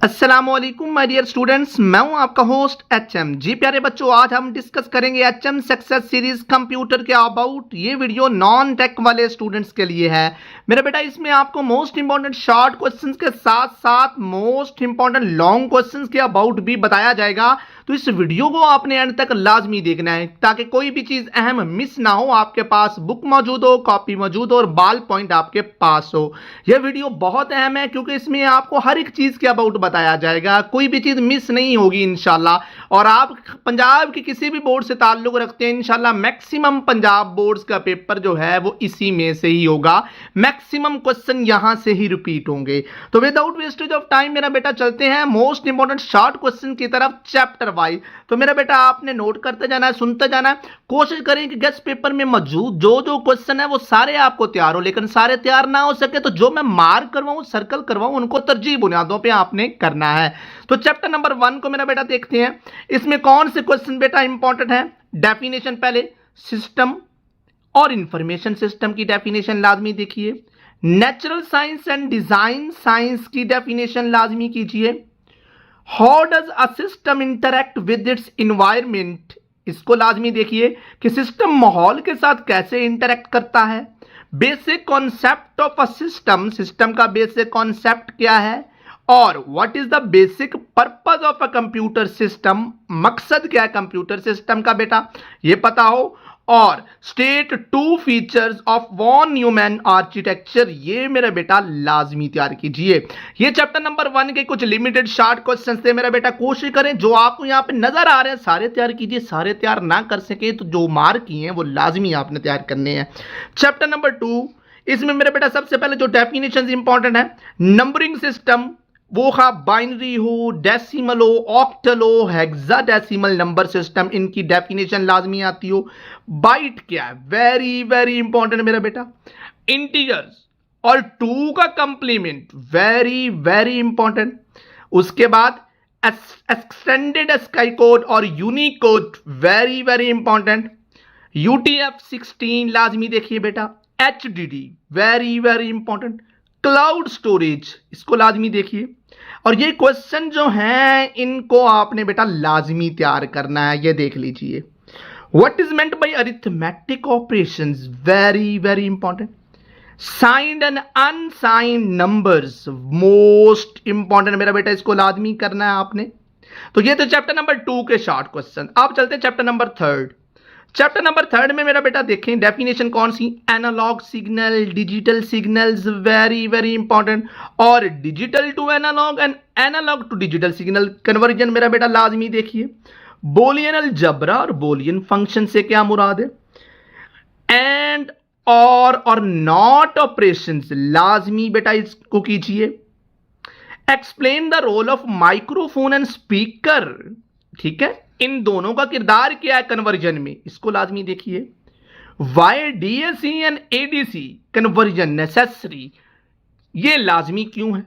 अस्सलामुअलैकुम my dear students, मैं हूं आपका होस्ट एचएम जी। प्यारे बच्चों, आज हम डिस्कस करेंगे एचएम सक्सेस सीरीज कंप्यूटर के अबाउट। ये वीडियो नॉन टेक वाले स्टूडेंट्स के लिए है मेरा बेटा। इसमें आपको मोस्ट इंपॉर्टेंट शॉर्ट क्वेश्चंस के साथ साथ मोस्ट इंपॉर्टेंट लॉन्ग क्वेश्चंस के अबाउट भी बताया जाएगा। तो इस वीडियो को आपने एंड तक लाजमी देखना है ताकि कोई भी चीज अहम मिस ना हो। आपके पास बुक मौजूद हो, कॉपी मौजूद हो और बाल पॉइंट आपके पास हो। यह वीडियो बहुत अहम है क्योंकि इसमें आपको हर एक चीज के अबाउट बताया जाएगा, कोई भी चीज मिस नहीं होगी इंशाल्लाह। और आप पंजाब के किसी भी बोर्ड से ताल्लुक रखते हैं, इंशाल्लाह मैक्सिमम पंजाब बोर्ड्स का पेपर जो है वो इसी में से ही होगा। मैक्सिमम क्वेश्चन यहां से ही रिपीट होंगे। तो विदाउट वेस्टेज ऑफ टाइम मेरा बेटा चलते हैं मोस्ट इंपॉर्टेंट शॉर्ट क्वेश्चन की तरफ चैप्टर वाइज। तो मेरा बेटा आपने नोट करते जाना है, सुनते जाना है। कोशिश करें कि गेस्ट पेपर में मौजूद जो जो क्वेश्चन है वो सारे आपको तैयार हो, लेकिन सारे तैयार ना हो सके तो जो मैं मार्क करवाऊं, सर्कल करवाऊं, उनको तरजीह बुनियादों पे आपने करना है। तो चैप्टर नंबर 1 को मेरा बेटा देखते हैं। इसमें कौन से क्वेश्चन बेटा इंपॉर्टेंट है? डेफिनेशन पहले सिस्टम और इंफॉर्मेशन सिस्टम की डेफिनेशन लाजमी देखिए। Natural science and design science की डेफिनेशन लाजमी कीजिए। How does a system interact with its environment, इसको लाजमी देखिए कि सिस्टम माहौल के साथ कैसे इंटरैक्ट करता है। Basic concept of a system, system का बेसिक कॉन्सेप्ट क्या है। और what is the basic purpose of a computer system, मकसद क्या है कंप्यूटर सिस्टम का बेटा, ये पता हो। और state 2 features of von Neumann architecture, ये मेरा बेटा लाजमी तैयार कीजिए। ये चैप्टर नंबर 1 के कुछ लिमिटेड शॉर्ट क्वेश्चंस थे मेरा बेटा। कोशिश करें जो आपको यहां पे नजर आ रहे हैं सारे तैयार कीजिए। सारे तैयार ना कर सके तो जो मार्क किए हैं वो लाजमी आपने तैयार करने हैं। चैप्टर नंबर 2, इसमें मेरा बेटा सबसे पहले जो डेफिनेशन इंपॉर्टेंट है, नंबरिंग सिस्टम, वो खा बाइनरी हो, डेसिमल हो, ऑक्टल हो, हेक्साडेसिमल नंबर सिस्टम, इनकी डेफिनेशन लाजमी आती हो। बाइट क्या है, वेरी वेरी इंपॉर्टेंट मेरा बेटा। इंटीजर्स और 2 का कंप्लीमेंट, वेरी वेरी इंपॉर्टेंट। उसके बाद एक्सटेंडेड स्काई कोड और Unicode, very very important. UTF-16 लाजमी देखिए बेटा। HDD, very very important. Cloud storage, इसको लाजमी देखिए। और ये क्वेश्चन जो हैं इनको आपने बेटा लाजमी तैयार करना है, ये देख लीजिए। What is meant by arithmetic operations, very very important. Signed and unsigned numbers, most important मेरा बेटा, इसको लाजमी करना है आपने। तो ये तो चैप्टर नंबर 2 के शॉर्ट क्वेश्चन। अब चलते हैं चैप्टर नंबर 3। चैप्टर नंबर 3 में मेरा बेटा देखें डेफिनेशन कौन सी, analog signal, digital signals, very very important. और digital to analog and analog to digital signal conversion मेरा बेटा लाजमी देखिए। बोलियन अलजबरा और बोलियन फंक्शन से क्या मुराद है। एंड और नॉट ऑपरेशंस, लाजमी बेटा इसको कीजिए। Explain the role of microphone and speaker, ठीक है, इन दोनों का किरदार क्या है कन्वर्जन में, इसको लाजमी देखिए। Why DAC and ADC conversion necessary, ये लाजमी क्यों है।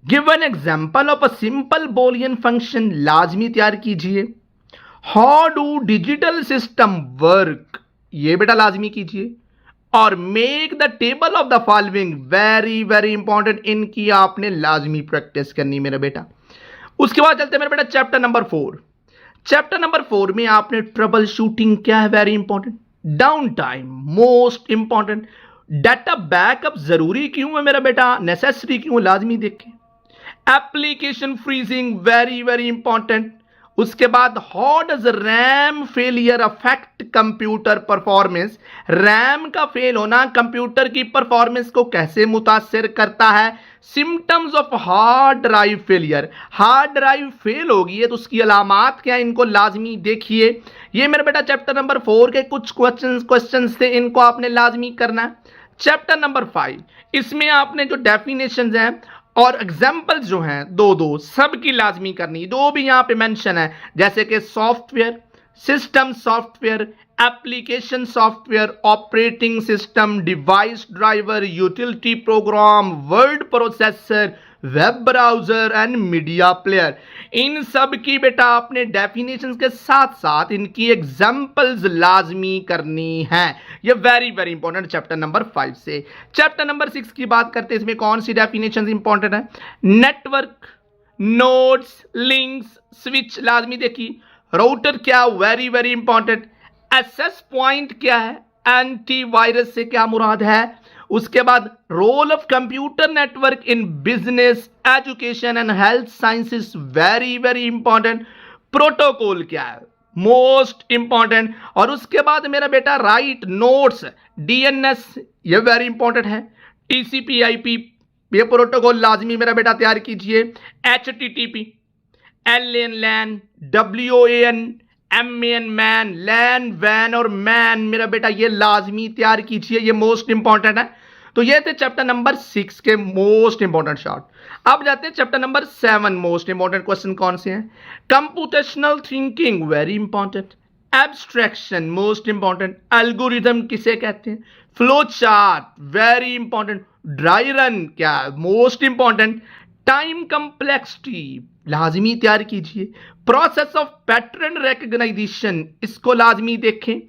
Give an example of a simple Boolean function, लाजमी तैयार कीजिए। How do digital system work, ये बेटा लाजमी कीजिए। और make the table of the following, very very important, इनकी आपने लाजमी प्रैक्टिस करनी मेरा बेटा। उसके बाद चलते हैं मेरा बेटा चैप्टर नंबर 4। चैप्टर नंबर 4 में आपने ट्रबल शूटिंग क्या है, very important. Down time, most important. Data backup जरूरी क्यों है मेरा बेटा, नेसेसरी क्यों, लाजमी देखें। Application freezing, very very important. उसके बाद how does RAM failure affect computer performance, RAM का फेल होना कंप्यूटर की परफॉर्मेंस को कैसे मुतासिर करता है। Symptoms of hard drive failure, hard drive fail होगी है तो उसकी अलामात क्या है, इनको लाजमी देखिए। ये मेरा बेटा चैप्टर नंबर 4 के कुछ क्वेश्चंस थे, इनको आपने लाजमी करना है। चैप्टर नंबर 5, इसमें आपने जो डेफिनेशंस हैं और एग्जाम्पल्स जो हैं दो सबकी लाजमी करनी, दो भी यहां पे मेंशन है, जैसे कि software, system software, application software, operating system, device driver, utility program, word processor, web browser and media player. इन सब की बेटा आपने डेफिनेशंस के साथ साथ इनकी एग्जांपल्स लाजमी करनी है। ये very very important chapter number 5 से। चैप्टर नंबर 6 की बात करते हैं, इसमें कौन सी डेफिनेशंस इंपॉर्टेंट है। नेटवर्क, नोड्स, लिंक्स, स्विच लाजमी देखिए। राउटर क्या, very very important. Access point क्या है, एंटीवायरस से क्या मुराद है। उसके बाद role of computer network in business, education and health sciences, very very important. Protocol क्या है, मोस्ट इंपॉर्टेंट। और उसके बाद मेरा बेटा राइट नोट्स, डीएनएस, ये वेरी इंपॉर्टेंट है। टीसीपी आईपी, ये प्रोटोकॉल लाजमी मेरा बेटा तैयार कीजिए। एचटीटीपी, एलएन लैन, डब्ल्यूएन, एमएन मैन, लैन वैन और मैन मेरा बेटा ये लाजमी तैयार कीजिए, ये मोस्ट इंपॉर्टेंट है। तो ये थे चैप्टर नंबर 6 के मोस्ट इंपॉर्टेंट शॉर्ट। अब जाते हैं chapter number 7। Most important question कौन से हैं। Computational thinking, very important. Abstraction, most important. Algorithm किसे कहते हैं। Flow chart, very important. Dry run क्या, मोस्ट इंपॉर्टेंट। टाइम कंप्लेक्सिटी लाजमी तैयार कीजिए। प्रोसेस ऑफ पैटर्न रिकग्नाइजेशन, इसको लाजमी देखें।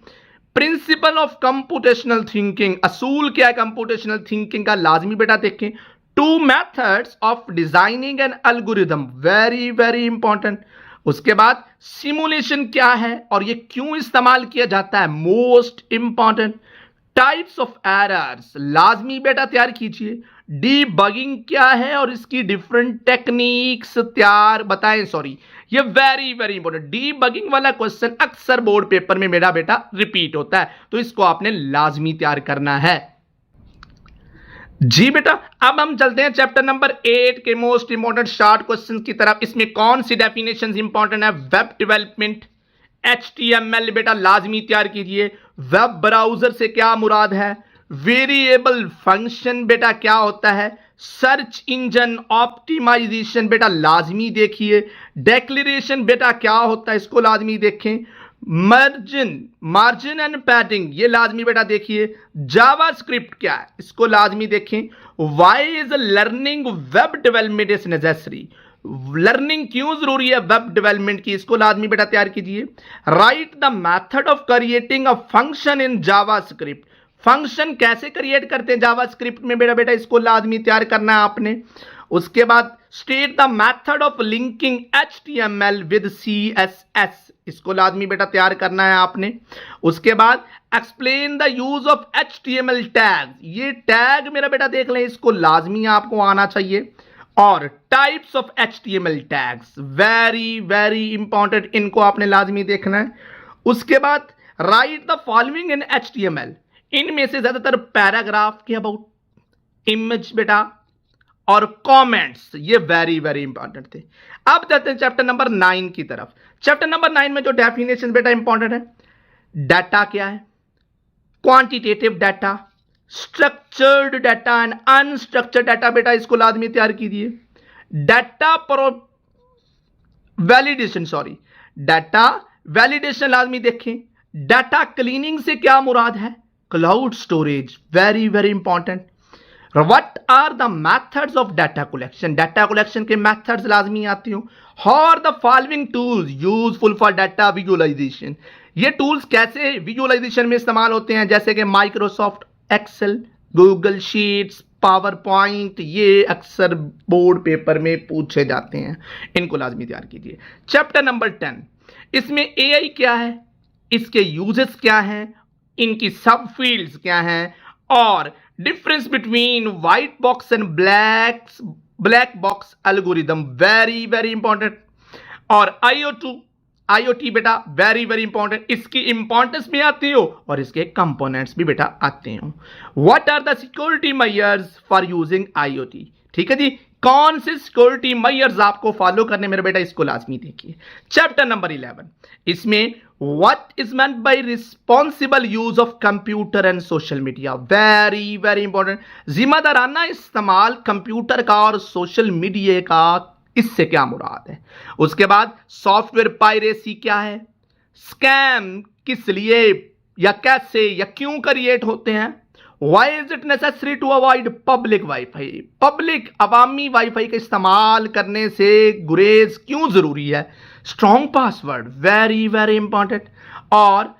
प्रिंसिपल ऑफ कंप्यूटेशनल थिंकिंग, असूल क्या है कंप्यूटेशनल थिंकिंग का, लाजमी बेटा देखें। Two methods of designing an algorithm, very very important. उसके बाद सिमुलेशन क्या है और ये क्यों इस्तेमाल किया जाता है, most important. Types of errors लाजमी बेटा तैयार कीजिए। डीबगिंग क्या है और इसकी डिफरेंट टेक्निक्स तैयार बताएं, सॉरी ये वेरी वेरी इंपॉर्टेंट। डीबगिंग वाला क्वेश्चन अक्सर बोर्ड पेपर में मेरा बेटा रिपीट होता है, तो इसको आपने लाजमी तैयार करना है। जी बेटा, अब हम चलते हैं चैप्टर नंबर 8 के मोस्ट इंपॉर्टेंट शॉर्ट क्वेश्चन की तरफ। इसमें कौन सी डेफिनेशंस इंपॉर्टेंट है। वेब डेवलपमेंट, HTML बेटा लाजमी तैयार कीजिए। वेब ब्राउजर से क्या मुराद है। वेरिएबल फंक्शन बेटा क्या होता है। सर्च इंजन ऑप्टिमाइजेशन बेटा लाजमी देखिए। डिक्लेरेशन बेटा क्या होता है, इसको लाजमी देखें। मार्जिन एंड पैडिंग ये लाजमी बेटा देखिए। जावास्क्रिप्ट क्या है, इसको लाजमी देखें। Why is learning web development is necessary, learning क्यों जरूरी है वेब डेवलपमेंट की, इसको लाजमी बेटा तैयार कीजिए। Right the method of creating a function in JavaScript, function कैसे क्रिएट करते हैं जावास्क्रिप्ट में बेटा बेटा इसको लाजमी तैयार करना है आपने। उसके बाद state the method of linking HTML with CSS, इसको लाजमी बेटा तैयार करना है आपने। उसके बाद explain the use of HTML tag, ये टैग मेरा बेटा देख लें, इसको लाजमी आपको आना चाहिए। और types of HTML tags, very very important, इनको आपने लाजमी देखना है। उसके बाद right the following in HTML, इनमें से ज्यादातर पैराग्राफ के अबाउट, इमेज बेटा और कमेंट्स, ये वेरी वेरी इंपॉर्टेंट थे। अब जाते हैं चैप्टर नंबर 9 की तरफ। चैप्टर नंबर 9 में जो डेफिनेशन बेटा इंपॉर्टेंट है। डाटा क्या है, quantitative data, structured data and unstructured data बेटा इसको लाजमी तैयार कीजिए। Data validation, sorry data validation लाजमी देखें। डाटा क्लीनिंग से क्या मुराद है, cloud storage, very very important. What are the methods of data collection, data collection के मेथड्स लाजमी आती हो। और the following tools useful for data visualisation, ये टूल्स कैसे विजुअलाइजेशन में इस्तेमाल होते हैं, जैसे कि Microsoft Excel, Google sheets, power point, ये अक्सर बोर्ड पेपर में पूछे जाते हैं, इनको लाजमी तैयार कीजिए। चैप्टर नंबर 10, इसमें AI क्या है, इसके यूजेस क्या हैं, इनकी सब फील्ड्स क्या हैं, और difference between white box and black box algorithm, very very important. और IoT बेटा वेरी वेरी इंपॉर्टेंट, इसकी इंपॉर्टेंस भी आती हो और इसके कंपोनेंट्स भी बेटा आते हो। What are the security measures for using IoT, ठीक है जी, कौन से सिक्योरिटी मेजर्स आपको फॉलो करने मेरे बेटा, इसको लाजमी देखिए। चैप्टर नंबर 11, इसमें what is meant by responsible use of computer and social media, very very important. जिम्मेदाराना इस्तेमाल कंप्यूटर का और सोशल मीडिया का, इससे क्या मुराद है। उसके बाद सॉफ्टवेयर पायरेसी क्या है, स्कैम किस लिए या कैसे या क्यों क्रिएट होते हैं। Why is it necessary to avoid public wifi, public अवामी वाईफाई का इस्तेमाल करने से गुरेज क्यों जरूरी है। Strong password, very very important. और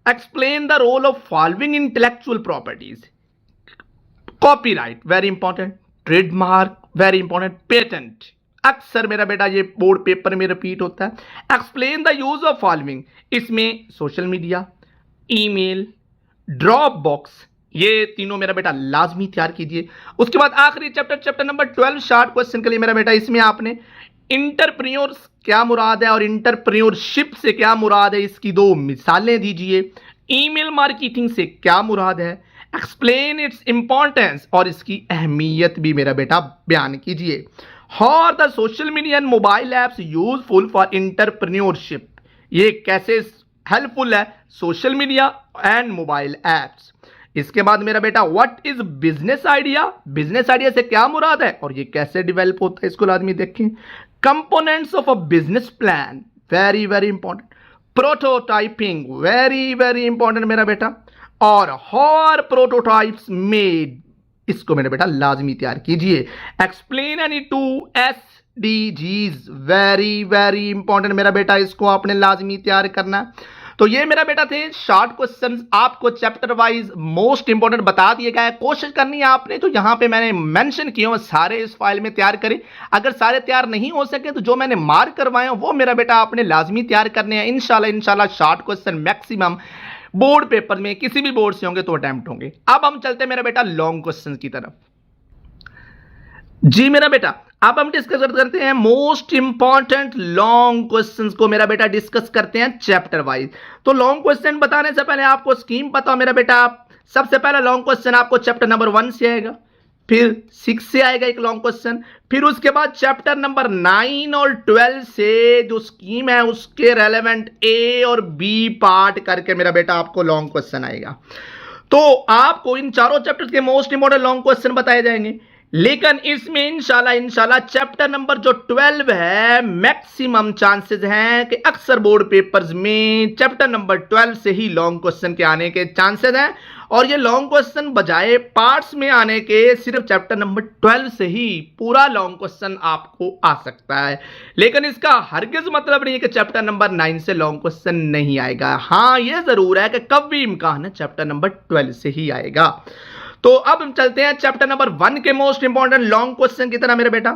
explain the role of following intellectual properties, copyright very important, trademark very important, patent, अक्सर मेरा बेटा ये बोर्ड पेपर में रिपीट होता है। Explain the use of following, इसमें social media, email, Dropbox, ये तीनों मेरा बेटा लाजमी तैयार कीजिए। उसके बाद आखिरी चैप्टर नंबर 12 शॉर्ट क्वेश्चन के लिए मेरा बेटा इसमें आपने इंटरप्रेन्योर्स क्या मुराद है और इंटरप्रेन्योरशिप से क्या मुराद है, इसकी दो मिसालें दीजिए। ईमेल मार्केटिंग से क्या मुराद है, एक्सप्लेन इट्स इंपॉर्टेंस और इसकी अहमियत भी मेरा बेटा बयान कीजिए। How the social media and mobile apps useful for entrepreneurship, ये कैसे हेल्पफुल है social media and mobile apps. इसके बाद मेरा बेटा what is business idea, business idea से क्या मुराद है और ये कैसे डेवलप होता है, इसको लाजमी देखें। Components of a business plan, very very important. Prototyping, very very important मेरा बेटा। और हाउ आर प्रोटोटाइप्स मेड, इसको मेरा बेटा लाजमी तैयार कीजिए। Explain any 2 SDGs, very very important मेरा बेटा, इसको आपने लाजमी तैयार करना है। तो ये मेरा बेटा थे शॉर्ट क्वेश्चंस, आपको चैप्टर वाइज मोस्ट इंपॉर्टेंट बता दिए गए। कोशिश करनी है आपने जो यहां पे मैंने मेंशन किए हो सारे इस फाइल में तैयार करें। अगर सारे तैयार नहीं हो सके तो जो मैंने मार्क करवाए वो मेरा बेटा आपने लाजमी तैयार करने हैं। इंशाल्लाह short question maximum board paper में किसी भी बोर्ड से होंगे तो अटेम्प्ट होंगे। अब हम चलते हैं मेरा बेटा लॉन्ग क्वेश्चन की तरफ। जी मेरा बेटा, अब हम डिस्कस करते हैं मोस्ट इंपॉर्टेंट लॉन्ग क्वेश्चंस को मेरा बेटा डिस्कस करते हैं चैप्टर वाइज। तो लॉन्ग क्वेश्चन बताने से पहले आपको स्कीम पता हो मेरा बेटा। सबसे पहला लॉन्ग क्वेश्चन आपको चैप्टर नंबर 1 से आएगा, फिर 6 से आएगा एक लॉन्ग क्वेश्चन, फिर उसके बाद चैप्टर नंबर 9 और 12 से जो स्कीम है उसके रेलेवेंट A और B पार्ट करके मेरा बेटा आपको लॉन्ग क्वेश्चन आएगा। तो आपको इन चारों चैप्टर के मोस्ट इंपॉर्टेंट लॉन्ग क्वेश्चन बताए जाएंगे। लेकिन इसमें इंशाल्लाह चैप्टर नंबर जो 12 है मैक्सिमम चांसेस हैं कि अक्सर बोर्ड पेपर्स में चैप्टर नंबर 12 से ही लॉन्ग क्वेश्चन के आने के चांसेस हैं। और ये लॉन्ग क्वेश्चन बजाय पार्ट्स में आने के सिर्फ चैप्टर नंबर 12 से ही पूरा लॉन्ग क्वेश्चन आपको आ सकता है। लेकिन इसका हरगिज मतलब नहीं है कि चैप्टर नंबर 9 से लॉन्ग क्वेश्चन नहीं आएगा। हाँ, ये जरूर है कि कभी इम्कान है चैप्टर नंबर 12 से ही आएगा। तो अब हम चलते हैं चैप्टर नंबर 1 के मोस्ट इंपॉर्टेंट लॉन्ग क्वेश्चन की तरह मेरे बेटा।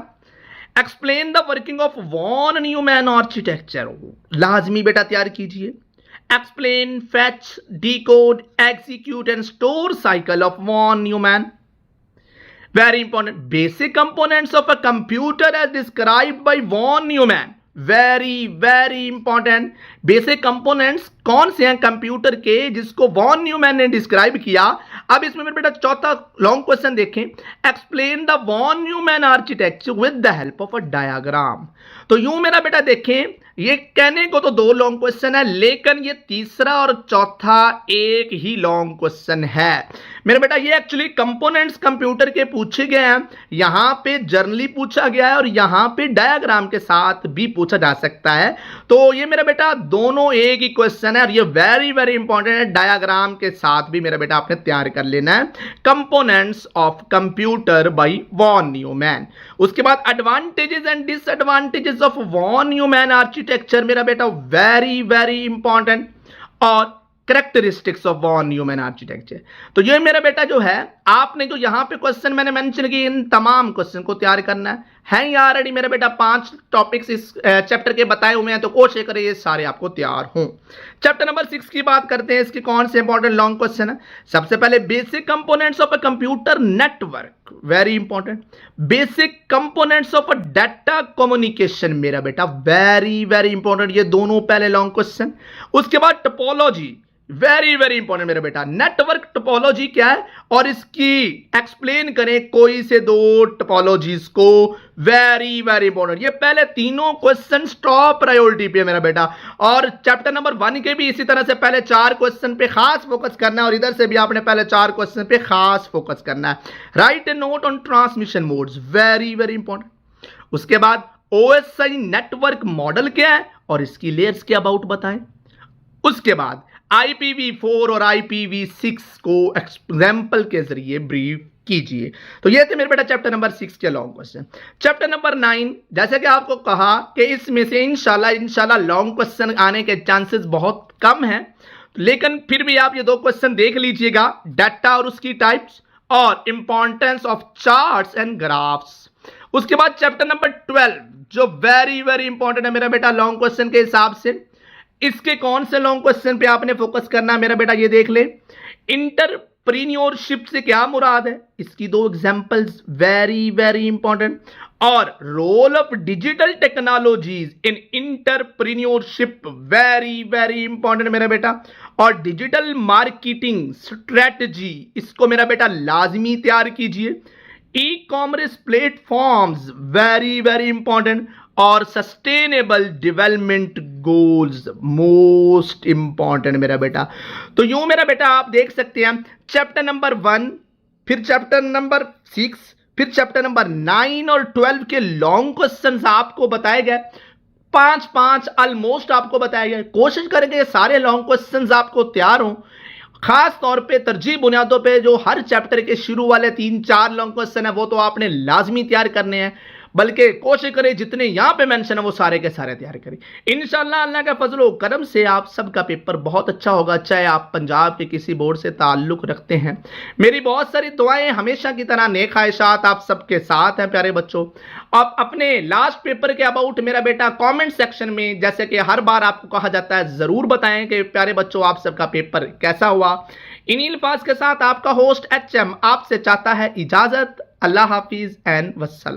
Explain the working of von Neumann architecture, लाजमी बेटा तैयार कीजिए। Explain, fetch, decode, execute and store cycle of von Neumann, very important. Basic components of a computer as described by von Neumann, very very important. Basic components कौन से हैं computer के जिसको von Neumann ने डिस्क्राइब किया। अब इसमें मेरे बेटा चौथा लॉन्ग क्वेश्चन देखें। Explain the von Neumann architecture with the help of a diagram. तो यूं मेरा बेटा देखें, ये कहने को तो 2 लॉन्ग क्वेश्चन है लेकिन ये तीसरा और चौथा एक ही लॉन्ग क्वेश्चन है मेरे बेटा। ये एक्चुअली कंपोनेंट्स कंप्यूटर के पूछे गए हैं, यहां पे जर्नली पूछा गया है और यहां पे डायग्राम के साथ भी पूछा जा सकता है। तो ये मेरा बेटा दोनों एक ही क्वेश्चन है और ये वेरी वेरी इंपॉर्टेंट है। डायग्राम के साथ भी मेरा बेटा आपने तैयार कर लेना है। Components of computer by von Neumann. उसके बाद advantages and disadvantages of von Neumann architecture मेरा बेटा वेरी वेरी इंपॉर्टेंट। और characteristics of von Neumann architecture. तो ये मेरा बेटा जो है आपने जो यहां पे क्वेश्चन मैंने मेंशन किए इन तमाम क्वेश्चन को तैयार करना है ये ऑलरेडी मेरा बेटा 5 टॉपिक्स इस चैप्टर के बताए हुए हैं, तो कोशिश करें ये सारे आपको तैयार हों। चैप्टर नंबर 6 की बात करते हैं, इसके कौन से इंपॉर्टेंट लॉन्ग क्वेश्चन है। सबसे पहले basic components of a computer network, very important. Basic components of a data communication मेरा बेटा वेरी वेरी इंपॉर्टेंट, ये दोनों पहले लॉन्ग क्वेश्चन। उसके बाद टोपोलॉजी, वेरी वेरी इंपॉर्टेंट मेरा बेटा। नेटवर्क टोपोलॉजी क्या है और इसकी एक्सप्लेन करें कोई से 2 टोपोलॉजीज को, वेरी वेरी इंपॉर्टेंट। ये पहले तीनों क्वेश्चन टॉप प्रायोरिटी पे मेरा बेटा। और चैप्टर नंबर 1 के भी इसी तरह से पहले 4 क्वेश्चन पे खास फोकस करना है और इधर से भी आपने पहले 4 क्वेश्चन पे खास फोकस करना है। Right A note on transmission modes, very very important. उसके बाद ओएसआई नेटवर्क मॉडल क्या है और इसकी लेयर्स के अबाउट बताएं। उसके बाद IPv4 और IPv6 को एग्जाम्पल के जरिए ब्रीफ कीजिए। तो ये थे मेरे बेटा चैप्टर नंबर 6 के लॉन्ग क्वेश्चन। चैप्टर नंबर 9, जैसे कि आपको कहा कि इसमें से इंशाल्लाह लॉन्ग क्वेश्चन आने के चांसेस बहुत कम हैं, लेकिन फिर भी आप ये 2 क्वेश्चन देख लीजिएगा, डाटा और उसकी टाइप्स और importance of charts and graphs. उसके बाद चैप्टर नंबर 12 जो वेरी वेरी इंपॉर्टेंट है मेरा बेटा लॉन्ग क्वेश्चन के हिसाब से। इसके कौन से लॉन्ग क्वेश्चन पे आपने फोकस करना है मेरा बेटा, ये देख ले। इंटरप्रीनियोरशिप से क्या मुराद है, इसकी दो एग्जांपल्स वेरी वेरी इंपॉर्टेंट। और role of digital technologies in entrepreneurship very very important मेरा बेटा। और डिजिटल मार्केटिंग स्ट्रेटजी, इसको मेरा बेटा लाजमी तैयार कीजिए। E commerce platforms very very important. और sustainable development goals most important मेरा बेटा। तो यूं मेरा बेटा आप देख सकते हैं चैप्टर नंबर 1, फिर चैप्टर नंबर 6, फिर चैप्टर नंबर 9 और 12 के लॉन्ग क्वेश्चंस आपको बताए गए। 5 ऑलमोस्ट आपको बताया गया। कोशिश करेंगे सारे लॉन्ग क्वेश्चंस आपको तैयार हों। खास तौर पे तरजीह बुनियादों पे जो हर चैप्टर के शुरू वाले 3-4 लॉन्ग क्वेश्चन है वो तो आपने लाजमी तैयार करने हैं, बल्कि कोशिश करें जितने यहां पे मेंशन है वो सारे के सारे तैयार करें। इंशाल्लाह अल्लाह का फजल व करम से आप सबका पेपर बहुत अच्छा होगा, चाहे आप पंजाब के किसी बोर्ड से ताल्लुक रखते हैं। मेरी बहुत सारी दुआएं हमेशा की तरह, नेक ख्वाहिशात आप सबके साथ हैं प्यारे बच्चों। आप अपने लास्ट पेपर के अबाउट मेरा बेटा कमेंट सेक्शन में, जैसे कि हर बार आपको कहा जाता है, जरूर बताएं कि प्यारे बच्चों आप सबका पेपर कैसा हुआ। इन्हीं अल्फाज के साथ आपका होस्ट HM आपसे चाहता है इजाजत। अल्लाह हाफिज एंड वस्सलाम।